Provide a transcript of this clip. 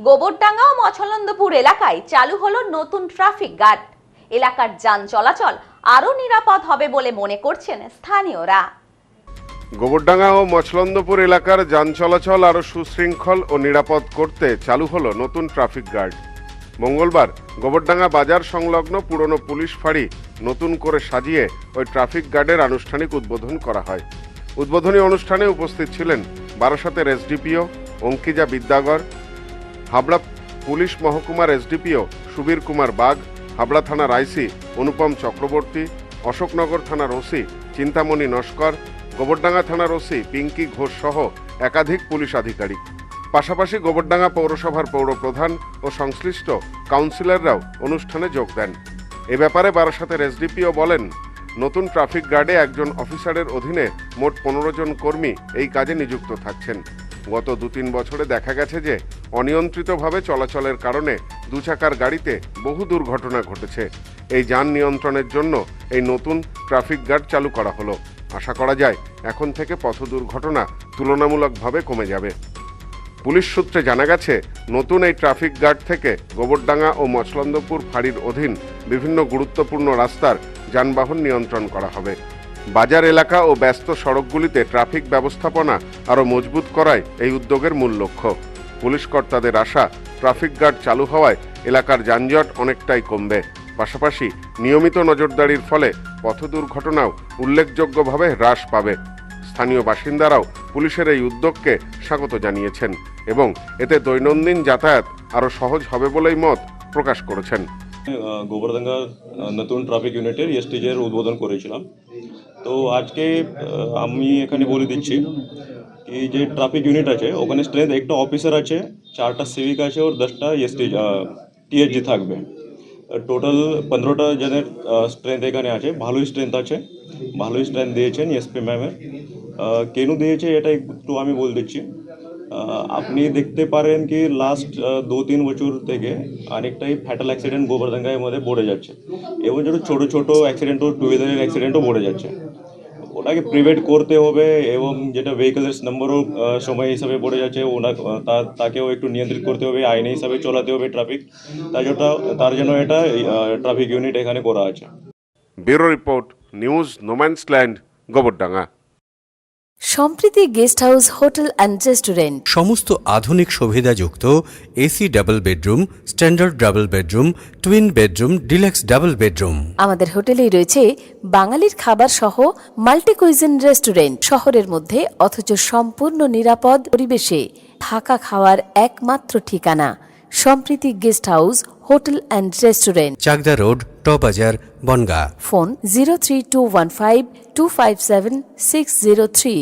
গোবরডাঙ্গা ও মছলন্দপুর এলাকায় চালু হলো নতুন ট্রাফিক গার্ড। এলাকার যান চলাচল আরো নিরাপদ হবে বলে মনে করছেন স্থানীয়রা। গোবরডাঙ্গা ও মছলন্দপুর এলাকার যান চলাচল আরো সুশৃঙ্খল ও নিরাপদ করতে চালু হলো নতুন ট্রাফিক গার্ড। মঙ্গলবার গোবরডাঙ্গা বাজার সংলগ্ন পুরনো পুলিশ ফাঁড়ি নতুন করে সাজিয়ে ওই ট্রাফিক গার্ডের আনুষ্ঠানিক উদ্বোধন করা হয়। উদ্বোধনী অনুষ্ঠানে উপস্থিত ছিলেন বারাসাতের এসডিপিও অঙ্কিজা বিদ্যাগর, হাবড়া পুলিশ মহকুমার এসডিপিও সুবীর কুমার বাগ, হাবড়া থানার আইসি অনুপম চক্রবর্তী, অশোকনগর থানার ওসি চিন্তামণি নস্কর, গোবরডাঙ্গা থানার ওসি পিঙ্কি ঘোষ সহ একাধিক পুলিশ আধিকারিক। পাশাপাশি গোবরডাঙ্গা পৌরসভার পৌরপ্রধান ও সংশ্লিষ্ট কাউন্সিলররাও অনুষ্ঠানে যোগ দেন। এ ব্যাপারে বারাসাতের এসডিপিও বলেন, নতুন ট্রাফিক গার্ডে একজন অফিসারের অধীনে মোট 15 জন কর্মী এই কাজে নিযুক্ত থাকছেন। গত 2-3 বছরে দেখা গেছে যে অনিয়ন্ত্রিতভাবে চলাচলের কারণে দুচাকার গাড়িতে বহু দুর্ঘটনা ঘটেছে। এই যান নিয়ন্ত্রণের জন্য এই নতুন ট্রাফিক গার্ড চালু করা হলো। আশা করা যায় এখন থেকে পথ দুর্ঘটনা তুলনামূলকভাবে কমে যাবে। পুলিশ সূত্রে জানা গেছে, নতুন এই ট্রাফিক গার্ড থেকে গোবরডাঙ্গা ও মছলন্দপুর ফাঁড়ির অধীন বিভিন্ন গুরুত্বপূর্ণ রাস্তার যানবাহন নিয়ন্ত্রণ করা হবে। বাজার এলাকা ও ব্যস্ত সড়কগুলিতে ট্রাফিক ব্যবস্থাপনা আরও মজবুত করাই এই উদ্যোগের মূল লক্ষ্য। পুলিশ কর্তাদের আশা, ট্রাফিক গার্ড চালু হওয়ায় এলাকার যানজট অনেকটাই কমবে। পাশাপাশি নিয়মিত নজরদারির ফলে পথ দুর্ঘটনাও উল্লেখযোগ্যভাবে হ্রাস পাবে। স্থানীয় বাসিন্দারাও পুলিশের এই উদ্যোগকে স্বাগত জানিয়েছেন এবং এতে দৈনন্দিন যাতায়াত আরও সহজ হবে বলেই মত প্রকাশ করেছেন। গোবরডাঙ্গা নতুন ট্রাফিক ইউনিটের এসটিজের উদ্বোধন করেছিলাম। তো আজকে আমি এখানে বলে দিচ্ছি কি যে ট্রাফিক ইউনিট আছে ওখানে স্ট্রেংথ একটা অফিসার আছে, 4টা সিভিক আছে और 10টা টিএসজি থাকবে। টোটাল 15টা জনের স্ট্রেংথ এখানে আছে। ভালোই স্ট্রেংথ আছে, ভালোই স্ট্রেংথ দিয়েছেন এসপি ম্যামের। কেন দিয়েছে এটা একটু আমি বলে দিচ্ছি। আপনি দেখতে পারেন কি লাস্ট 2-3 বছর থেকে অনেকটাই ফ্যাটাল অ্যাক্সিডেন্ট গোবরডাঙ্গার মধ্যে বেড়ে যাচ্ছে এবং ছোটো ছোটো অ্যাক্সিডেন্টও টু হুইলারের অ্যাক্সিডেন্টও বেড়ে যাচ্ছে। ওটাকে প্রিভেন্ট করতে হবে এবং যেটা ভেহিকলস নাম্বারও সময় হিসাবে বেড়ে যাচ্ছে তাকেও একটু নিয়ন্ত্রিত করতে হবে, আইনি হিসাবে চলাতে হবে ট্রাফিক। তার জন্য এটা ট্রাফিক ইউনিট এখানে করা আছে। Bureau report, news no man's land, Gobardanga. Sampriti guest house hotel and restaurant, সমস্ত আধুনিক সুবিধাযুক্ত AC double bedroom, standard double bedroom, twin bedroom, deluxe double bedroom. আমাদের হোটেলেই রয়েছে বাঙালির খাবার সহ মাল্টি কুইজিন রেস্টুরেন্ট। শহরের মধ্যে অথচ সম্পূর্ণ নিরাপদ পরিবেশে থাকা খাওয়ার একমাত্র ঠিকানা Sampriti guest house hotel and restaurant, Chakdah road, টবাজার, বনগাঁ। ফোন 03215257603।